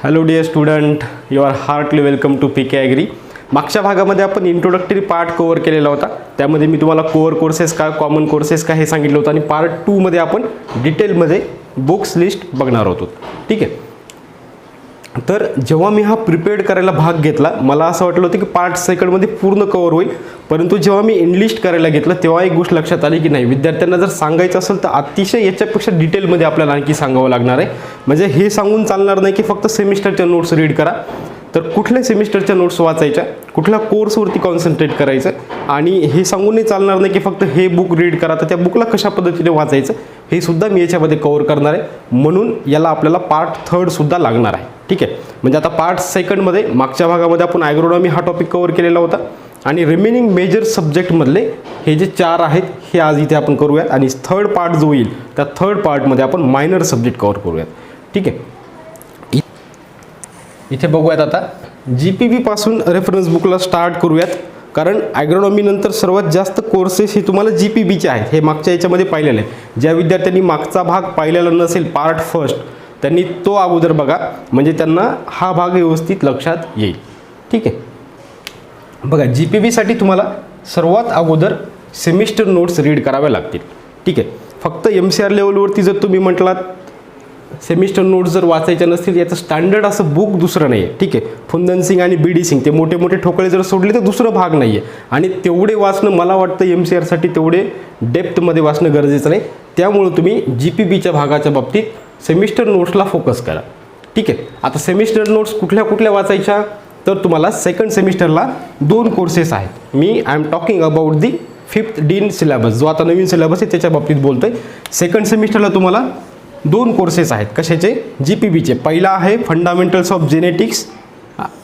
Hello dear student, you are heartly welcome to P K agri. मागच्या भागामध्ये आपण introductory part cover केलेला होता. त्यामध्ये मी तुम्हाला कोअर कोर्सेस का, कॉमन कोर्सेस का हे सांगितलं होतं आणि पार्ट 2 मध्ये आपण डिटेलमध्ये बुक्स लिस्ट बघणार होतो. ठीक आहे. तर जेव्हा मी हा प्रिपेअर्ड करायला भाग घेतला, मला असं वाटलं होतं की पार्ट सेकंडमध्ये पूर्ण कव्हर होईल. परंतु जेव्हा मी इनलिस्ट करायला घेतलं तेव्हा एक गोष्ट लक्षात आली की नाही, विद्यार्थ्यांना जर सांगायचं असेल तर अतिशय याच्यापेक्षा डिटेलमध्ये आपल्याला आणखी सांगावं लागणार आहे. म्हणजे हे सांगून चालणार नाही की फक्त सेमिस्टरच्या नोट्स रीड करा. तर कुठल्या सेमिस्टरच्या नोट्स वाचायच्या, कुठल्या कोर्सवरती कॉन्सन्ट्रेट करायचं आणि हे सांगूनही चालणार नाही की फक्त हे बुक रीड करा. तर त्या बुकला कशा पद्धतीने वाचायचं हे सुद्धा मी याच्यामध्ये कव्हर करणार आहे. म्हणून याला आपल्याला पार्ट 3 सुद्धा लागणार आहे. ठीक आहे. म्हणजे आता पार्ट सेकंडमध्ये मागच्या भागामध्ये आपण ॲग्रोनॉमी हा टॉपिक कव्हर केलेला होता आणि रिमेनिंग मेजर सब्जेक्टमधले हे जे 4 आहेत हे आज इथे आपण करूयात. आणि थर्ड पार्ट जो येईल त्या थर्ड पार्टमध्ये आपण मायनर सब्जेक्ट कव्हर करूयात. ठीक आहे. इथे बघूयात आता GPB पासून रेफरन्स बुकला स्टार्ट करूयात. कारण ॲग्रोनॉमी नंतर सर्वात जास्त कोर्सेस हे तुम्हाला GPBचे आहेत. हे मागच्या याच्यामध्ये पाहिलेले आहेत. ज्या विद्यार्थ्यांनी मागचा भाग पाहिलेला नसेल पार्ट फर्स्ट, त्यांनी तो अगोदर बघा, म्हणजे त्यांना हा भाग व्यवस्थित लक्षात येईल. ठीक आहे. बघा, GPBसाठी तुम्हाला सर्वात अगोदर सेमिस्टर नोट्स रीड कराव्या लागतील. ठीक आहे. फक्त MCR लेवलवरती जर तुम्ही म्हटलात सेमिस्टर नोट्स जर वाचायच्या नसतील, याचं स्टँडर्ड असं बुक दुसरं नाही आहे. ठीक आहे. फुंदन सिंग आणि BD सिंग ते मोठे मोठे ठोकळे जर सोडले तर दुसरं भाग नाही आहे. आणि तेवढे वाचणं मला वाटतं MCRसाठी तेवढे डेप्थमध्ये वाचणं गरजेचं नाही. त्यामुळं तुम्ही GPBच्या भागाच्या बाबतीत सेमिस्टर नोट्सला फोकस करा. ठीक आहे. आता सेमिस्टर नोट्स कुठल्या कुठल्या वाचायच्या, तर तुम्हाला सेकंड सेमिस्टरला 2 कोर्सेस आहेत. मी I am talking about the 5th DIN syllabus, जो आता नवीन सिलेबस आहे त्याच्या बाबतीत बोलतोय. सेकंड सेमिस्टरला तुम्हाला 2 कोर्सेस आहेत. कशाचे? GPBचे. पहिला आहे फंडामेंटल्स ऑफ जेनेटिक्स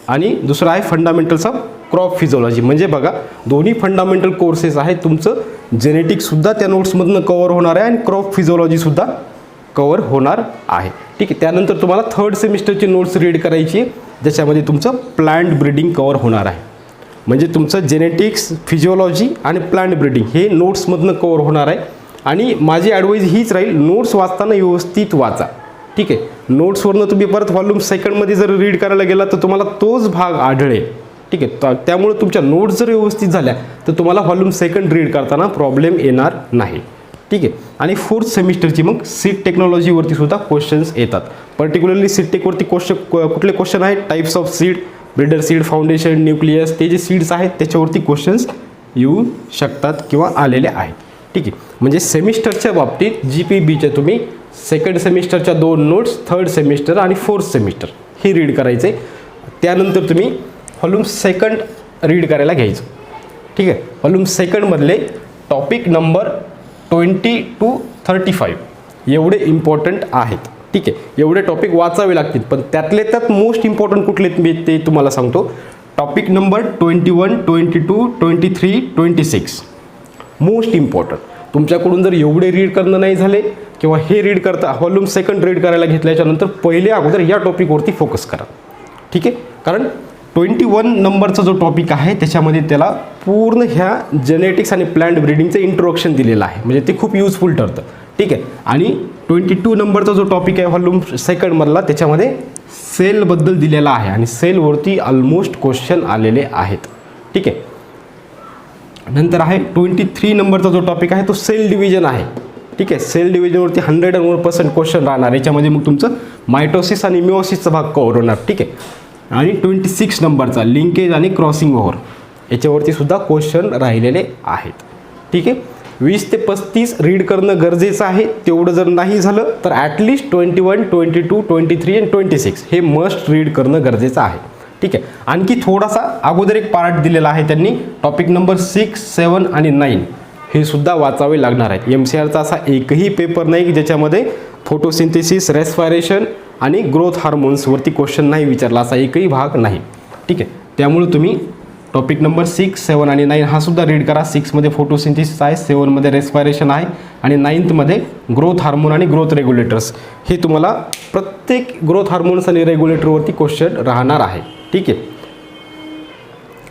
आणि दुसरा आहे फंडामेंटल्स ऑफ क्रॉप फिजिओलॉजी. म्हणजे बघा, दोन्ही फंडामेंटल कोर्सेस आहेत. तुमचं जेनेटिक्ससुद्धा त्या नोट्समधनं कव्हर होणार आहे आणि क्रॉप फिजिओलॉजीसुद्धा कव्हर होणार आहे. ठीक आहे. त्यानंतर तुम्हाला थर्ड सेमिस्टरची नोट्स रीड करायची, ज्याच्यामध्ये तुमचं प्लांट ब्रीडिंग कव्हर होणार आहे. म्हणजे तुमचं जेनेटिक्स, फिजिओलॉजी आणि प्लांट ब्रीडिंग हे नोट्समधनं कव्हर होणार आहे. आणि माझी ॲडवाईज हीच राहील, नोट्स वाचताना व्यवस्थित वाचा. ठीक आहे. नोट्सवरनं तुम्ही परत व्हॉल्यूम सेकंडमध्ये जर रीड करायला गेला तर तुम्हाला तोच भाग आढळेल. ठीक आहे. त्यामुळे तुमच्या नोट्स जर व्यवस्थित झाल्या तर तुम्हाला व्हॉल्यूम सेकंड रीड करताना प्रॉब्लेम येणार नाही. ठीक आहे. आणि फोर्थ सेमिस्टरची मग सीड टेक्नॉलॉजीवरती सुद्धा क्वेश्चन्स येतात. पर्टिक्युलरली सीड टेकवरती कुठले क्वेश्चन आहेत? Types of seed, breeder seed, foundation, nucleus, ते जे सीड्स आहेत त्याच्यावरती क्वेश्चन्स येऊ शकतात किंवा आलेले आहेत. ठीक आहे. म्हणजे सेमिस्टरच्या बाबतीत GPBच्या तुम्ही सेकंड सेमिस्टरच्या 2 नोट्स, थर्ड सेमिस्टर आणि फोर्थ सेमिस्टर हे रीड करायचे. त्यानंतर तुम्ही व्हॉल्यूम सेकंड रीड करायला घ्यायचं. ठीक आहे. व्हॉल्यूम सेकंडमधले टॉपिक नंबर 20 to 35 एवढे इम्पॉर्टंट आहेत. ठीक आहे. एवढे टॉपिक वाचावे लागतील, पण त्यातले त्यात मोस्ट इम्पॉर्टंट कुठले मी ते तुम्हाला सांगतो. Topic number 21, 22, 23, 26 most important. तुमच्याकडून जर एवढे रीड करणं नाही झाले किंवा हे रीड करता व्हॉल्यूम सेकंड रीड करायला घेतल्याच्यानंतर पहिले अगोदर या टॉपिकवरती फोकस करा. ठीक आहे. कारण 21 नंबरचा जो टॉपिक आहे त्याच्यामध्ये त्याला पूर्ण ह्या जेनेटिक्स आणि प्लांट ब्रीडिंगचं इंट्रोडक्शन दिलेलं आहे. म्हणजे ते खूप युजफुल ठरतं. ठीक आहे. आणि 22 नंबरचा जो टॉपिक आहे व्हॉल्यूम सेकंडमधला, त्याच्यामध्ये सेलबद्दल दिलेला आहे आणि सेलवरती ऑलमोस्ट क्वेश्चन आलेले आहेत. ठीक आहे. नंतर आहे 23 नंबरचा जो टॉपिक आहे तो सेल डिव्हिजन आहे. ठीक आहे. सेल डिव्हिजनवरती 101% क्वेश्चन राहणार. याच्यामध्ये मग तुमचं मायटोसिस आणि मिओसिसचा भाग कव्हर होणार. ठीक आहे. आणि 26 नंबरचा लिंकेज आणि क्रॉसिंग ओव्हर याच्यावरती सुद्धा क्वेश्चन राहिलेले आहेत. ठीक आहे. 20 ते 35 रीड करणं गरजेचं आहे. तेवढं जर नाही झालं तर ॲटलिस्ट 21, 22, 23 आणि 26 हे मस्ट रीड करणं गरजेचं आहे. ठीक आहे. आणखी थोडासा अगोदर एक पार्ट दिलेला आहे त्यांनी, टॉपिक नंबर 6, 7 आणि 9 हे सुद्धा वाचावे लागणार आहेत. MCRचा असा एकही पेपर नाही की ज्याच्यामध्ये फोटोसिंथेसिस, रेस्पायरेशन आणि ग्रोथ हार्मोन्सवरती क्वेश्चन नाही विचारला, असा एकही भाग नाही. ठीक आहे. त्यामुळे तुम्ही टॉपिक नंबर 6, 7 आणि 9 हा सुद्धा रीड करा. 6 मध्ये फोटोसिंथेसिस आहे, 7 मध्ये रेस्पायरेशन आहे आणि 9th मध्ये ग्रोथ हार्मोन आणि ग्रोथ रेग्युलेटर्स. हे तुम्हाला प्रत्येक ग्रोथ हार्मोन्स आणि रेग्युलेटरवरती क्वेश्चन राहणार आहे. ठीक आहे.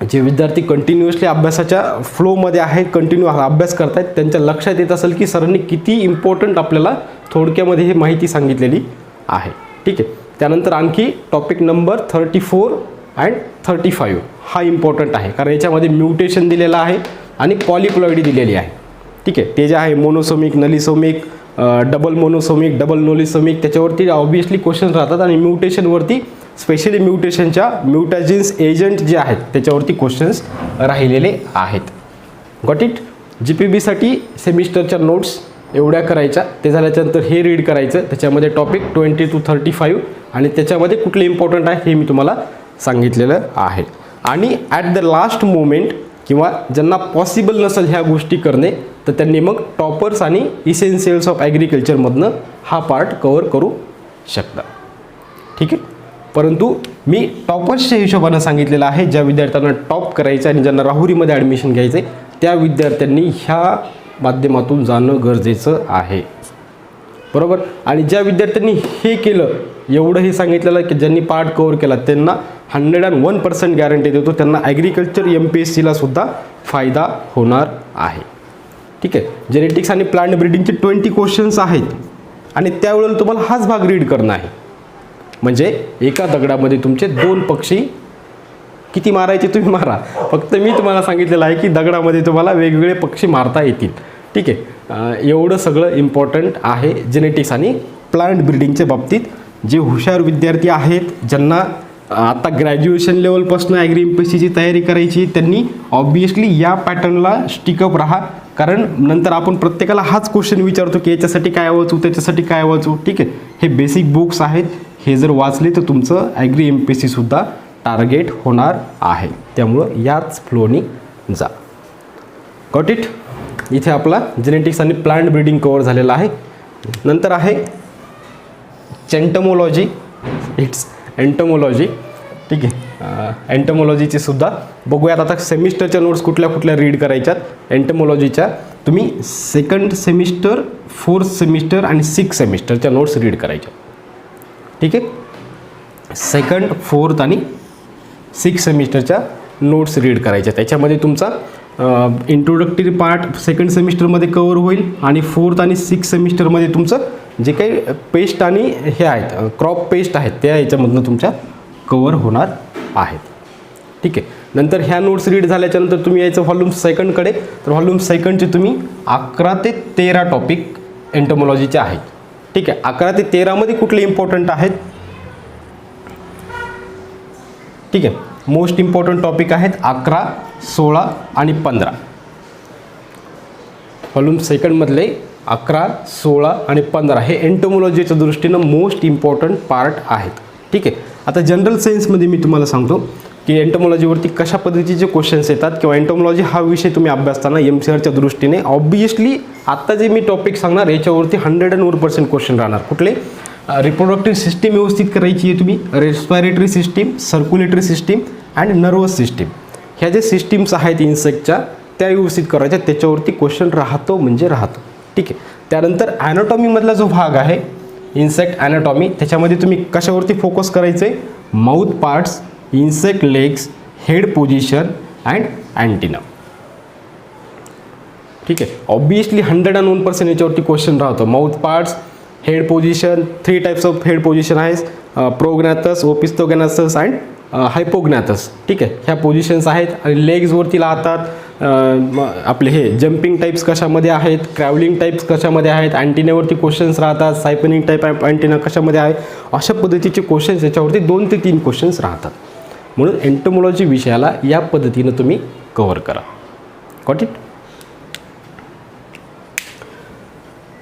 जे विद्यार्थी कंटिन्युअसली अभ्यासाच्या फ्लोमध्ये आहेत, कंटिन्यू अभ्यास करतायत, त्यांच्या लक्षात येत असेल की सरांनी किती इम्पॉर्टंट आपल्याला थोडक्यामध्ये हे माहिती सांगितलेली आहे. ठीक आहे. त्यानंतर आणखी टॉपिक नंबर 34 अँड 35 हा इम्पॉर्टंट आहे, कारण याच्यामध्ये म्युटेशन दिलेलं आहे आणि पॉलिप्लॉइडी दिलेली आहे. ठीक आहे, ते जे आहे मोनोसोमिक, नलिसोमिक, डबल मोनोसोमिक, डबल नोलिसोमिक, त्याच्यावरती ऑब्वियसली क्वेश्चन राहतात आणि म्युटेशनवरती स्पेशली म्युटेशनच्या म्युटाजिन्स एजंट जे आहेत त्याच्यावरती क्वेश्चन्स राहिलेले आहेत. Got it. GPBसाठी सेमिस्टरच्या नोट्स एवढ्या करायच्या, ते झाल्याच्यानंतर हे रीड करायचं, त्याच्यामध्ये टॉपिक 20 to 35 आणि त्याच्यामध्ये कुठले इम्पॉर्टंट आहे हे मी तुम्हाला सांगितलेलं आहे. आणि ॲट द लास्ट मोमेंट किंवा ज्यांना पॉसिबल नसेल ह्या गोष्टी करणे, तर त्यांनी मग टॉपर्स आणि इसेन्शियल्स ऑफ ॲग्रिकल्चरमधनं हा पार्ट कवर करू शकता. ठीक आहे, परंतु मी टॉपर्सच्या हिशोबानं सांगितलेलं आहे. ज्या विद्यार्थ्यांना टॉप करायचं आणि ज्यांना राहुरीमध्ये ॲडमिशन घ्यायचं आहे त्या विद्यार्थ्यांनी ह्या माध्यमातून जाणं गरजेचं आहे. बरोबर. आणि ज्या विद्यार्थ्यांनी हे केलं, एवढं हे सांगितलेलं की ज्यांनी पार्ट कवर केला त्यांना 101% गॅरंटी देतो, त्यांना ॲग्रिकल्चर MPSCला सुद्धा फायदा होणार आहे. ठीक आहे. जेनेटिक्स आणि प्लांट ब्रीडिंगचे 20 क्वेश्चन्स आहेत आणि त्यावेळेला तुम्हाला हाच भाग रीड करणं आहे. म्हणजे एका दगडामध्ये तुमचे 2 पक्षी किती मारायचे तुम्ही मारा. फक्त मी तुम्हाला सांगितलेलं आहे की दगडामध्ये तुम्हाला वेगवेगळे पक्षी मारता येतील. ठीक आहे. एवढं सगळं इम्पॉर्टंट आहे जेनेटिक्स आणि प्लांट ब्रीडिंगच्या बाबतीत. जे हुशार विद्यार्थी आहेत, ज्यांना आता ग्रॅज्युएशन लेवलपासून ॲग्री MPSCची तयारी करायची, त्यांनी ऑब्वियसली या पॅटर्नला स्टिकअप राहा, कारण नंतर आपण प्रत्येकाला हाच क्वेश्चन विचारतो की याच्यासाठी काय वाचू, त्याच्यासाठी काय वाचू. ठीक आहे. हे बेसिक बुक्स आहेत, हे जर वाचले तर तुमचं ॲग्री MPSCसुद्धा टार्गेट होणार आहे. त्यामुळं याच फ्लोनी जा. Got it. इथे आपला जेनेटिक्स आणि प्लांट ब्रीडिंग कवर झालेला आहे. नंतर आहे एंटमोलॉजी, इट्स एंटमोलॉजी. ठीक आहे. एंटमोलॉजीचे सुद्धा बघूयात आता सेमिस्टरच्या नोट्स कुठल्या कुठल्या रीड करायच्यात. एंटमोलॉजीच्या तुम्ही 2nd सेमिस्टर, 4th सेमिस्टर आणि 6th सेमिस्टरच्या नोट्स रीड करायच्या. ठीक आहे. 2nd, 4th आणि 6th सेमिस्टरच्या नोट्स रीड करायच्या. त्याच्यामध्ये तुमचा इंट्रोडक्टरी पार्ट 2nd सेमिस्टरमध्ये कवर होईल आणि 4th आणि 6th सेमिस्टरमध्ये तुमचं जे काही पेस्ट आणि हे आहेत, क्रॉप पेस्ट आहेत, त्या याच्यामधनं तुमच्या कवर होणार आहेत. ठीक आहे. नंतर ह्या नोट्स रीड झाल्याच्यानंतर तुम्ही यायचं व्हॉल्यूम 2कडे. तर व्हॉल्यूम 2चे तुम्ही 11 ते 13 टॉपिक एंटोमॉलॉजीचे आहेत. ठीक आहे. 11 ते 13मध्ये कुठले इम्पॉर्टंट आहेत. ठीक आहे. मोस्ट इम्पॉर्टंट टॉपिक आहेत 11, 16 आणि 15. व्हॉल्यूम 2मधले 11, 16 आणि 15 हे एंटोमॉलॉजीच्या दृष्टीनं मोस्ट इम्पॉर्टंट पार्ट आहेत. ठीक आहे. आता जनरल सायन्समध्ये मी तुम्हाला सांगतो की एंटोमॉलॉजीवरती कशा पद्धतीचे क्वेश्चन्स येतात किंवा एंटोमॉलॉजी हा विषय तुम्ही अभ्यासताना MCRच्या दृष्टीने ऑब्वियसली आत्ता जे मी टॉपिक सांगणार याच्यावरती 101% क्वेश्चन राहणार. कुठले. रिप्रोडक्टिव्ह सिस्टीम व्यवस्थित करायची आहे तुम्ही, respiratory system, circulatory system and nervous system. ह्या जे सिस्टीम्स आहेत इन्सेक्टच्या त्या व्यवस्थित करायच्या, त्याच्यावरती क्वेश्चन राहतो म्हणजे राहतो. ठीक आहे. त्यानंतर ॲनाटॉमीमधला जो भाग आहे इन्सेक्ट ॲनाटॉमी, त्याच्यामध्ये तुम्ही कशावरती फोकस करायचं आहे. Mouth parts, insect legs, head position and antenna. ठीक आहे. ऑब्वियसली 101% याच्यावरती क्वेश्चन राहतो. Mouth parts, head position, 3 types of head position आहेत, प्रोग्नॅथस, ओपिस्थोगॅनासस अँड हायपोग्नॅथस. ठीक आहे. ह्या पोझिशन्स आहेत. आणि लेग्सवरती राहतात आपले हे जम्पिंग टाईप्स कशामध्ये आहेत, ट्रॅव्हलिंग टाईप्स कशामध्ये आहेत, अँटिनावरती क्वेश्चन्स राहतात, सायपनिंग टाईप अँटिना कशामध्ये आहे, अशा पद्धतीचे क्वेश्चन्स याच्यावरती 2 ते 3 क्वेश्चन्स राहतात. म्हणून एंटोमॉलॉजी विषयाला या पद्धतीनं तुम्ही कव्हर करा. Got it.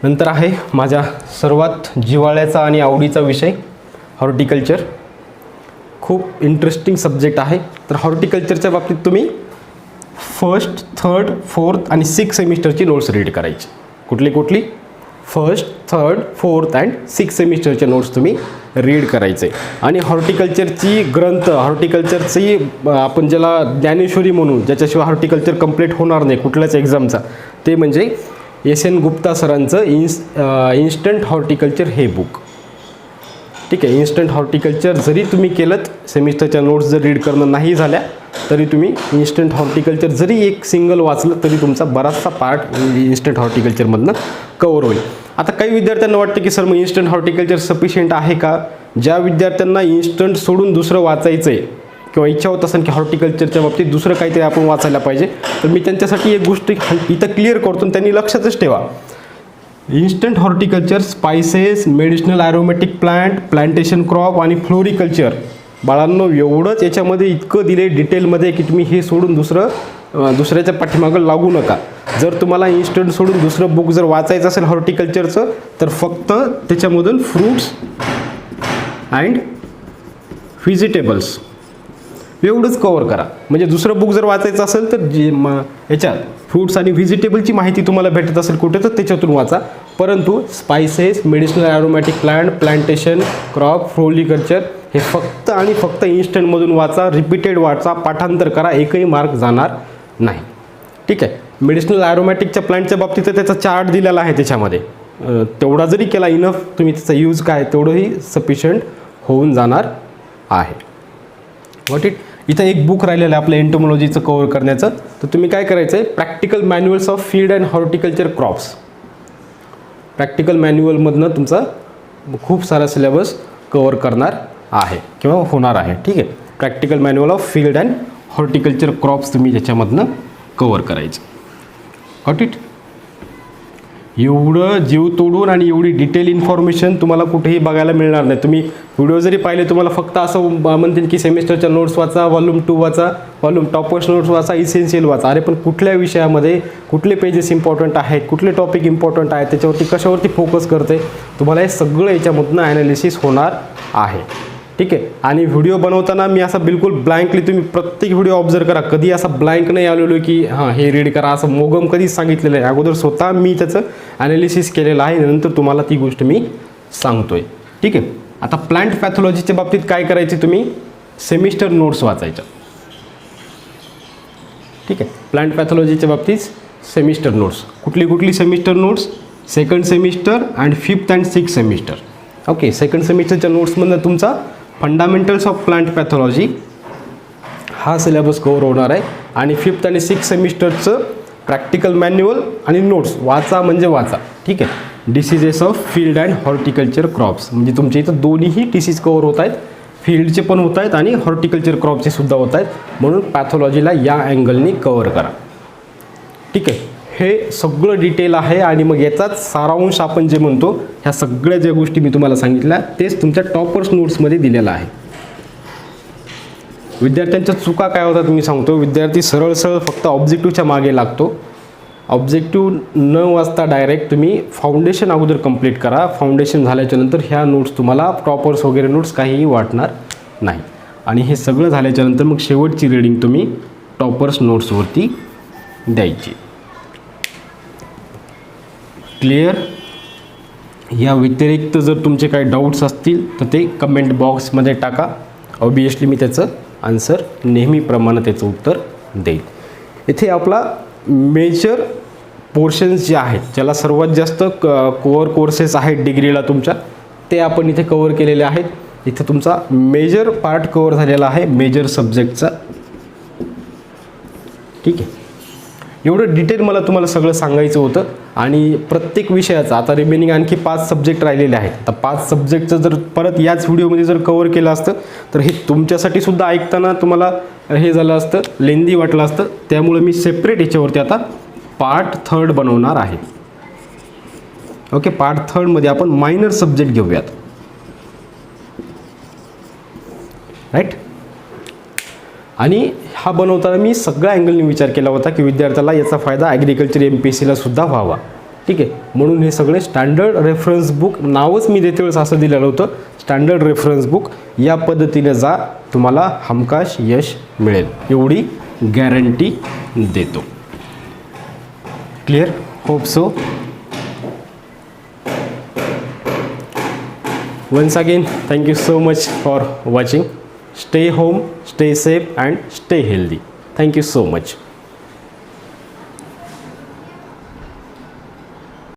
नंतर आहे माझ्या सर्वात जिव्हाळ्याचा आणि आवडीचा विषय हॉर्टिकल्चर. खूप इंटरेस्टिंग सब्जेक्ट आहे. तर हॉर्टिकल्चरच्या बाबतीत तुम्ही 1st, 3rd, 4th आणि 6th सेमिस्टरची नोट्स रीड करायची. कुठली 1st, 3rd, 4th and 6th सेमिस्टरचे नोट्स तुम्ही रीड करायचे. आणि हॉर्टिकल्चरची ग्रंथ, हॉर्टिकल्चरची आपण ज्याला ज्ञानेश्वरी म्हणून, ज्याच्याशिवाय हॉर्टिकल्चर कंप्लीट होणार नाही कुठल्याच एक्झामचा, ते म्हणजे SN गुप्ता सरांचं इन्स्टंट हॉर्टिकल्चर हे बुक. ठीक आहे. इन्स्टंट हॉर्टिकल्चर जरी तुम्ही केलं, सेमिस्टरच्या नोट्स जर रीड करणं नाही झाल्या तरी तुम्ही इन्स्टंट हॉर्टिकल्चर जरी एक सिंगल वाचलं तरी तुमचा बराचसा पार्ट इन्स्टंट हॉर्टिकल्चरमधनं कवर होईल. आता काही विद्यार्थ्यांना वाटतं की सर मग इन्स्टंट हॉर्टिकल्चर सफिशियंट आहे का, ज्या विद्यार्थ्यांना इन्स्टंट सोडून दुसरं वाचायचं आहे किंवा इच्छा होत असेल की हॉर्टिकल्चरच्या बाबतीत दुसरं काहीतरी आपण वाचायला पाहिजे, तर मी त्यांच्यासाठी एक गोष्ट इथं क्लिअर करतो आणि त्यांनी लक्षातच ठेवा. Instant horticulture, spices, medicinal aromatic plant, plantation crop आणि फ्लोरिकल्चर. बाळांनो, एवढंच याच्यामध्ये इतकं दिले डिटेलमध्ये की तुम्ही हे सोडून दुसऱ्याच्या पाठीमागं लागू नका. जर तुम्हाला इन्स्टंट सोडून दुसरं बुक जर वाचायचं असेल हॉर्टिकल्चरचं, तर फक्त त्याच्यामधून फ्रूट्स अँड व्हेजिटेबल्स एवढंच कवर करा. म्हणजे दुसरं बुक जर वाचायचं असेल तर याच्यात फ्रूट्स आणि व्हेजिटेबलची माहिती तुम्हाला भेटत असेल कुठे, तर त्याच्यातून वाचा. परंतु spices, medicinal aromatic plant, plantation crop, floriculture हे फक्त आणि फक्त इन्स्टंटमधून वाचा, रिपीटेड वाचा, पाठांतर करा, एकही मार्क जाणार नाही. ठीक आहे. मेडिसिनल ॲरोमॅटिकच्या प्लांटच्या बाबतीत त्याचा चार्ट दिलेला आहे त्याच्यामध्ये. तेवढा जरी केला इनफ, तुम्ही त्याचा यूज काय तेवढंही सफिशियंट होऊन जाणार आहे. What it. इथं एक बुक राहिलेलं आहे आपलं एंटोमॉलॉजीचं कव्हर करण्याचं. तर तुम्ही काय करायचं आहे, practical manuals of field and horticulture crops. Practical मॅन्युअलमधनं तुमचा खूप सारा सिलेबस कव्हर करणार आहे किंवा होणार आहे. ठीक आहे. Practical manual of field and horticulture crops तुम्ही त्याच्यामधनं कव्हर करायचं. Got it. एवढं जीव तोडून आणि एवढी डिटेल इन्फॉर्मेशन तुम्हाला कुठेही बघायला मिळणार नाही. तुम्ही व्हिडिओ जरी पाहिले, तुम्हाला फक्त असं म्हणतील की सेमिस्टरच्या नोट्स वाचा, व्हॉल्यूम 2 वाचा, व्हॉल्यूम टॉपर्स नोट्स वाचा, इसेन्शियल वाचा. अरे पण कुठल्या विषयामध्ये कुठले पेजेस इम्पॉर्टंट आहेत, कुठले टॉपिक इम्पॉर्टंट आहेत, त्याच्यावरती कशावरती फोकस करते, तुम्हाला हे सगळं याच्यामधनं ॲनालिसिस होणार आहे. ठीक आहे. आणि व्हिडिओ बनवताना मी असं बिलकुल ब्लँकली, तुम्ही प्रत्येक व्हिडिओ ऑब्झर्व करा, कधी असा ब्लँक नाही आलेलो की हां हे रीड करा असं मोगम कधीच सांगितलेलं आहे. अगोदर स्वतः मी त्याचं ॲनालिसिस केलेलं आहे, नंतर तुम्हाला ती गोष्ट मी सांगतोय. ठीक आहे. आता प्लांट पॅथॉलॉजीच्या बाबतीत काय करायचे, तुम्ही सेमिस्टर नोट्स वाचायच्या. ठीक आहे. प्लांट पॅथॉलॉजीच्या बाबतीत सेमिस्टर नोट्स. कुठली semester notes, second semester and 5th and 6th semester. Okay. Second सेमिस्टरच्या नोट्समधनं तुमचा फंडामेंटल्स ऑफ प्लांट पॅथॉलॉजी हा सिलेबस कव्हर होणार आहे. आणि 5th आणि 6th सेमिस्टरचं प्रॅक्टिकल मॅन्युअल आणि नोट्स वाचा म्हणजे वाचा. ठीक आहे. Diseases of field and horticulture crops, म्हणजे तुमच्या इथं दोन्हीही डिसीज कव्हर होत आहेत, फील्डचे पण होत आहेत आणि हॉर्टिकल्चर क्रॉपचे सुद्धा होत आहेत. म्हणून पॅथॉलॉजीला या अँगलनी कव्हर करा. ठीक आहे. हे सगळं डिटेल आहे आणि मग याचाच सारांश आपण जे म्हणतो, ह्या सगळ्या ज्या गोष्टी मी तुम्हाला सांगितल्या तेच तुमच्या टॉपर्स नोट्समध्ये दिलेलं आहे. विद्यार्थ्यांच्या चुका काय होतात मी सांगतो. विद्यार्थी सरळ फक्त ऑब्जेक्टिव्हच्या मागे लागतो. ऑब्जेक्टिव्ह न वाचता डायरेक्ट तुम्ही फाउंडेशन अगोदर कंप्लीट करा. फाउंडेशन झाल्याच्या नंतर ह्या नोट्स तुम्हाला टॉपर्स वगैरे नोट्स काहीही वाटणार नाही. आणि हे सगळं झाल्याच्या नंतर मग शेवटची रीडिंग तुम्ही टॉपर्स नोट्सवरती द्यायची. क्लिअर. या व्यतिरिक्त जर तुमचे काही डाऊट्स असतील तर ते कमेंट बॉक्समध्ये टाका. ऑब्वियसली मी त्याचं आन्सर नेहमीप्रमाणे त्याचं उत्तर देईल. इथे आपला मेजर पोर्शन्स जे आहेत, ज्याला सर्वात जास्त कोअर कोर्सेस आहेत डिग्रीला तुमच्या, ते आपण इथे कवर केलेले आहेत. इथे तुमचा मेजर पार्ट कवर झालेला आहे मेजर सब्जेक्टचा. ठीक आहे. एवढं डिटेल मला तुम्हाला सगळं सांगायचं होतं. आणि प्रत्येक विषयाचा आता रिमेनिंग आणखी 5 सब्जेक्ट राहिलेले आहेत. आता 5 सब्जेक्टचं जर परत याच व्हिडिओमध्ये जर कवर केलं असतं तर हे तुमच्यासाठी सुद्धा ऐकताना तुम्हाला हे झालं असतं, लेंदी वाटलं असतं. त्यामुळे मी सेपरेट याच्यावरती आता पार्ट 3 बनवणार आहे. ओके. पार्ट 3 मध्ये आपण मायनर सब्जेक्ट घेऊयात. राईट. आणि हा बनवताना मी सगळ्या अँगलने विचार केला होता की विद्यार्थ्याला याचा फायदा ॲग्रिकल्चर MPSCला सुद्धा व्हावा. ठीक आहे. म्हणून हे सगळे स्टँडर्ड रेफरन्स बुक, नावच मी देते वेळेस असं दिलेलं होतं, स्टँडर्ड रेफरन्स बुक. या पद्धतीने जा, तुम्हाला हमखास यश मिळेल एवढी गॅरंटी देतो. Clear. Hope so. Once again thank you so much for watching. Stay home, stay safe and stay healthy. Thank you so much.